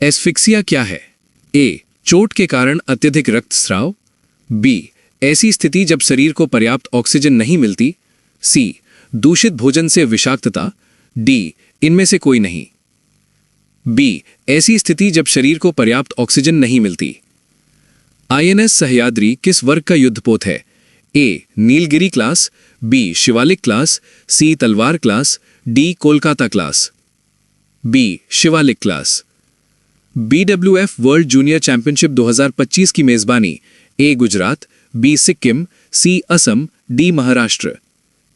Asphyxia क्या है? ए, चोट के कारण अत्यधिक रक्तस्राव। बी, ऐसी स्थिति जब शरीर को पर्याप्त ऑक्सीजन नहीं मिलती। सी, दूषित भोजन से विषाक्तता। डी, इनमें से कोई नहीं। बी, ऐसी स्थिति जब शरीर को पर्याप्त ऑक्सीजन नहीं मिलती। आईएनएस सह्याद्री किस वर्ग का युद्धपोत है? A, Nilgiri class. B, Shivalik class. C, Talwar class. D, Kolkata class. B, Shivalik class. BWF world junior championship 2025 की मेजबानी A, Gujarat. B, Sikkim. C, Assam. D, Maharashtra.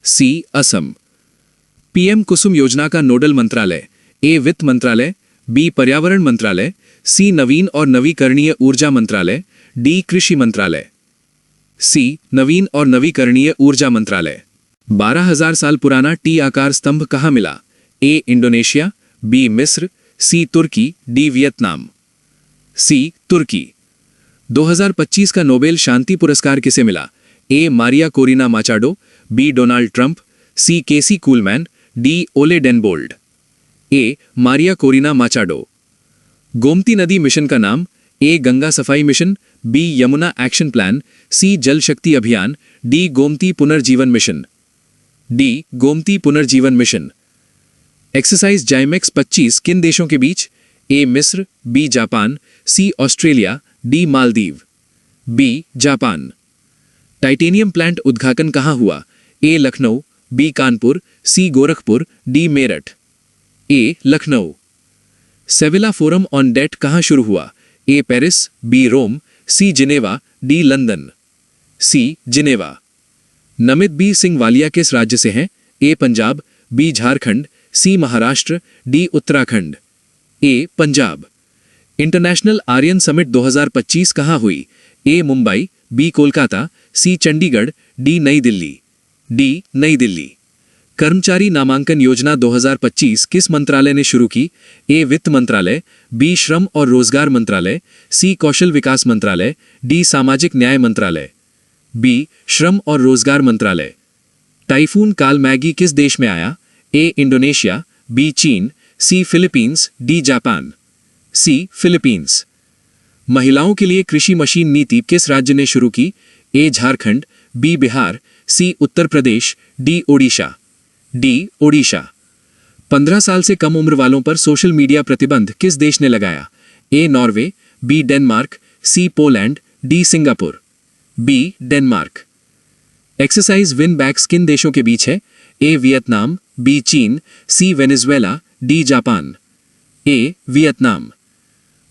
C, Assam. PM Kusum योजना का नोडल मंत्रालय ए, वित्त मंत्रालय। बी, पर्यावरण मंत्रालय। सी, नवीन और नवीकरणीय ऊर्जा मंत्रालय। डी, कृषि मंत्रालय। सी, नवीन और नवीकरणीय ऊर्जा मंत्रालय। 12,000 साल पुराना टी आकार स्तंभ कहाँ मिला? ए, इंडोनेशिया। बी, मिस्र। सी, तुर्की। D, Vietnam. सी, तुर्की। 2025 का नोबेल शांति पुरस्कार किसे मिला? A, Maria Corina Machado. B, Donald Trump. C, Casey Coolman. D, Ole Denbold. A, Maria Corina Machado. Gomti नदी मिशन का नाम? ए, गंगा सफाई mission. B, Yamuna action plan. C, Jal Shakti अभियान। डी, गोमती पुनर्जीवन मिशन। डी, गोमती पुनर्जीवन मिशन। एक्सरसाइज जाइमेक्स 25 किन देशों के बीच? ए, मिस्र। B, Japan. C, Australia. D, Maldives. B, Japan. Titanium plant उद्घाटन कहाँ हुआ? A, Lucknow. B, Kanpur. C, Gorakhpur. D, Meerut. A, Lucknow. Sevilla forum on debt कहाँ शुरू हुआ? A, Paris. B, Rome. C, Geneva. D, London. C, Geneva. Namit B Singh Walia किस राज्य से हैं? A, Punjab. B, Jharkhand. C, Maharashtra. D, Uttarakhand. A, Punjab. International Aryan summit 2025 कहाँ हुई? A, Mumbai. B, Kolkata. C, Chandigarh. D, नई दिल्ली। डी, नई दिल्ली। कर्मचारी नामांकन योजना 2025 किस मंत्रालय ने शुरू की? ए, वित्त मंत्रालय। बी, श्रम और रोजगार मंत्रालय। सी, कौशल विकास मंत्रालय। डी, सामाजिक न्याय मंत्रालय। बी, श्रम और रोजगार मंत्रालय। टाइफून काल मैगी किस देश में आया? ए, इंडोनेशिया। बी, चीन। C, Philippines. D, Japan. C, Philippines. महिलाओं के लिए कृषि मशीन नीति किस राज्य ने शुरू की? ए, झारखंड। बी, बिहार। सी, उत्तर प्रदेश। डी, ओडिशा। डी, ओडिशा। 15 साल से कम उम्र वालों पर सोशल मीडिया प्रतिबंध किस देश ने लगाया? A, Norway. B, Denmark. C, Poland. D, Singapore. B, Denmark. Exercise Vinbax किन देशों के बीच है? A, Vietnam. बी, चीन। C, Venezuela. D, Japan. A, Vietnam.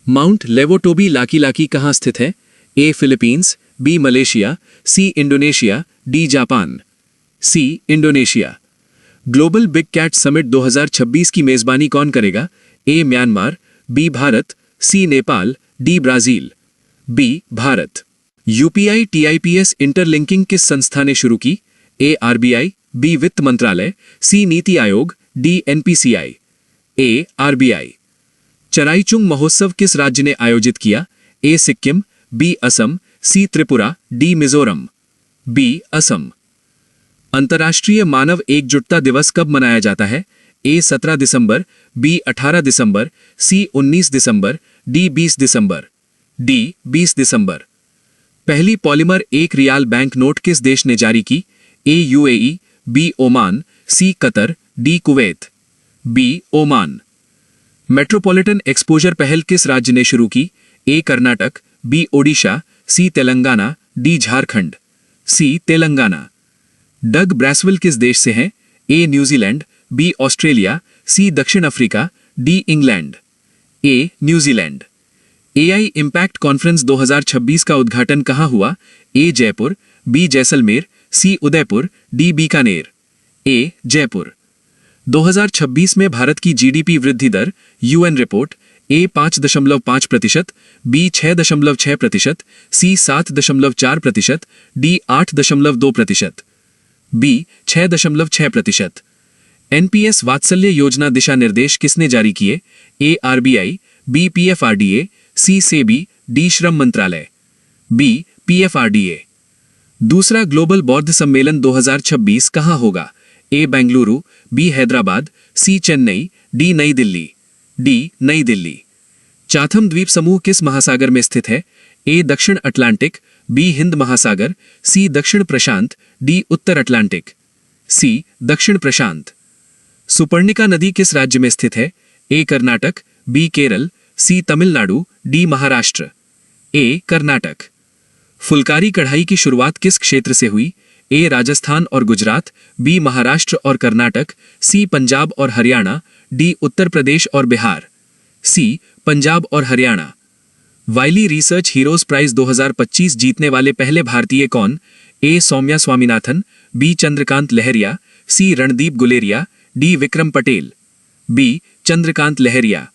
Mount Lewotobi Laki Laki कहाँ स्थित है? A, Philippines. B, Malaysia. C, Indonesia. D, Japan. C, Indonesia. Global big cat summit 2026 की मेजबानी कौन करेगा? A, Myanmar. B, Bharat. C, Nepal. D, Brazil. B, Bharat. UPI टीआईपीएस interlinking किस संस्था ने शुरू की? ए, आरबीआई। बी, वित्त मंत्रालय। C, NITI Aayog. D, NPCI. A, RBI. Charaichung महोत्सव किस राज्य ने आयोजित किया? A, Sikkim. B, Assam. C, Tripura. D, Mizoram. B, Assam. अंतर्राष्ट्रीय मानव एकजुटता दिवस कब मनाया जाता है? ए, 17 दिसंबर। बी, 18 दिसंबर। सी, 19 दिसंबर। डी, 20 दिसंबर। डी, 20 दिसंबर। पहली पॉलीमर 1 रियाल बैंक नोट किस देश ने जारी की? A, UAE. B, Oman. C, Qatar. D, Kuwait. B, Oman. Metropolitan exposure पहल किस राज्य ने शुरू की? A, Karnataka. B, Odisha. C, Telangana. D, Jharkhand. C, Telangana. Doug Bracewell किस देश से हैं? A, New Zealand. B, Australia. C, दक्षिण Africa. D, England. A, New Zealand. AI impact conference 2026 का उद्घाटन कहाँ हुआ? A, Jaipur. B, Jaisalmer. C, Udaipur. D, Bikaner. A, Jaipur. 2026 में भारत की जीडीपी वृद्धि दर? UN report. A, 5.5%। B, 6.6%। C, 7.4%। D, 8.2%। B, 6.6%। NPS Vatsalya योजना दिशा निर्देश किसने जारी किए? A, RBI. B, PFRDA. C, SEBI. D, श्रम मंत्रालय। B, PFRDA. दूसरा ग्लोबल बौद्ध सम्मेलन 2026 कहाँ होगा? ए, बेंगलुरु। बी, हैदराबाद। सी, चेन्नई। डी, नई दिल्ली। डी, नई दिल्ली। चाथम द्वीप समूह किस महासागर में स्थित है? ए दक्षिण अटलांटिक, बी हिंद महासागर, सी दक्षिण प्रशांत, डी उत्तर अटलांटिक। सी दक्षिण प्रशांत। सुपर्णिका नदी किस राज्य में स्थित है? A Karnataka, B Kerala, C Tamil Nadu, D Maharashtra. ए कर्नाटक। फुलकारी कढ़ाई की शुरुआत किस क्षेत्र से हुई? ए राजस्थान और गुजरात, बी महाराष्ट्र और कर्नाटक, सी पंजाब और हरियाणा, डी उत्तर प्रदेश और बिहार। सी पंजाब और Haryana. Wiley research heroes prize 2025 जीतने वाले पहले भारतीय कौन? A Soumya Swaminathan, B Chandrakant Lahariya, C Randeep Guleria, D Vikram Patel. B Chandrakant Lahariya.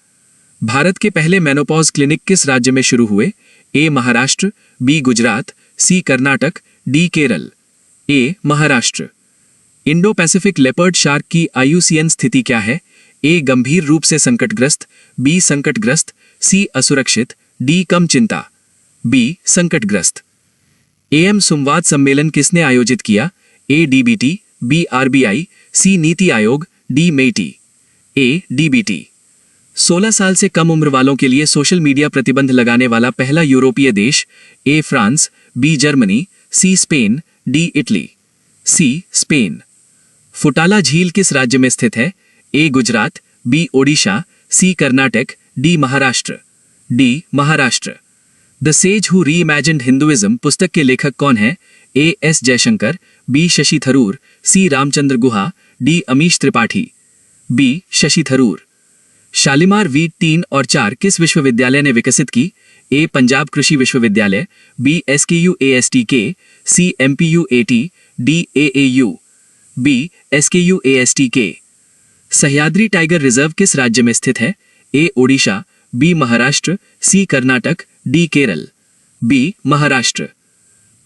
Bharat के पहले मेनोपॉज क्लिनिक किस राज्य में शुरू हुए? A Maharashtra, B Gujarat, C Karnataka, D Kerala. A Maharashtra. Indo Pacific leopard shark की IUCN स्थिति क्या है? ए गंभीर रूप से संकटग्रस्त, बी संकटग्रस्त, सी असुरक्षित, डी कम चिंता। बी संकटग्रस्त। AM संवाद सम्मेलन किसने आयोजित किया? ए DBT, बी RBI, सी नीति आयोग, डी मेटी। ए DBT। 16 साल से कम उम्र वालों के लिए सोशल मीडिया प्रतिबंध लगाने वाला पहला यूरोपीय देश? A France, B Germany, C Spain, D Italy. C Spain. Futala झील किस राज्य में स्थित है? A Gujarat, B Odisha, C Karnataka, D Maharashtra. D Maharashtra. The sage who reimagined Hinduism पुस्तक के लेखक कौन है? A S Jaishankar, B Shashi Tharoor, C Ramachandra Guha, D Amish Tripathi. B Shashi Tharoor. Shalimar wheat 3 और 4 किस विश्वविद्यालय ने विकसित की? ए Punjab Krishi Vishwavidyalaya, B SKUASTK, C MPUAT, D AAU। B SKUASTK। Sahyadri tiger reserve किस राज्य में स्थित है? A Odisha, B Maharashtra, C Karnataka, D Kerala. B Maharashtra.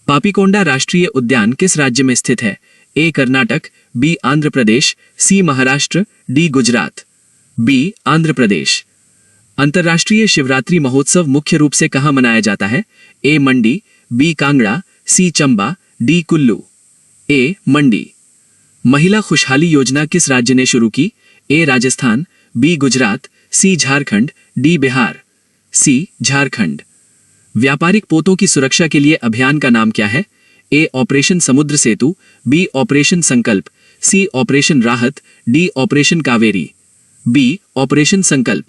Papikonda राष्ट्रीय उद्यान किस राज्य में स्थित है? A Karnataka, B Andhra Pradesh, C Maharashtra, D Gujarat. B Andhra Pradesh. अंतर्राष्ट्रीय शिवरात्रि महोत्सव मुख्य रूप से कहां मनाया जाता है? ए मंडी, बी कांगड़ा, सी चंबा, डी कुल्लू। ए मंडी। महिला खुशहाली योजना किस राज्य ने शुरू की? ए राजस्थान, बी गुजरात, सी झारखंड, डी बिहार। सी झारखंड। व्यापारिक पोतों की सुरक्षा के लिए अभियान का नाम क्या है? ए ऑपरेशन समुद्र सेतु, B operation Sankalp, C operation Rahat, D operation Kaveri. B operation Sankalp.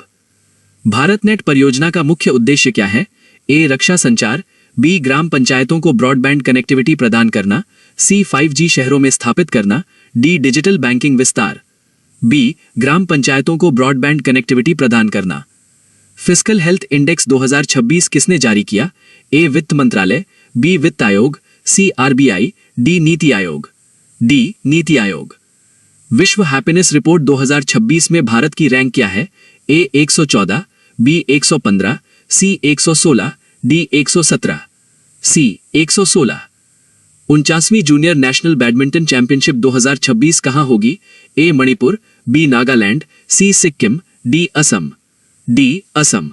Bharat net परियोजना का मुख्य उद्देश्य क्या है? ए रक्षा संचार, बी ग्राम पंचायतों को ब्रॉडबैंड कनेक्टिविटी प्रदान करना, सी 5G शहरों में स्थापित करना, डी डिजिटल बैंकिंग विस्तार। बी ग्राम पंचायतों को ब्रॉडबैंड कनेक्टिविटी प्रदान करना। फिस्कल हेल्थ इंडेक्स 2026 किसने जारी किया? ए वित्त मंत्रालय, बी वित्त आयोग, सी RBI, डी नीति आयोग। डी नीति आयोग। विश्व हैप्पीनेस रिपोर्ट 2026 में भारत की रैंक क्या है? ए 114, बी 115, सी 116, डी 117। सी 116। 49वीं जूनियर नेशनल बैडमिंटन चैंपियनशिप 2026 कहां होगी? ए मणिपुर, बी नागालैंड, सी सिक्किम, डी असम। डी असम।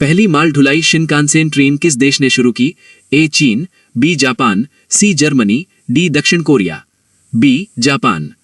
पहली माल ढुलाई शिनकानसेन ट्रेन किस देश ने शुरू की? ए चीन, B Japan, C Germany, D दक्षिण कोरिया। B Japan.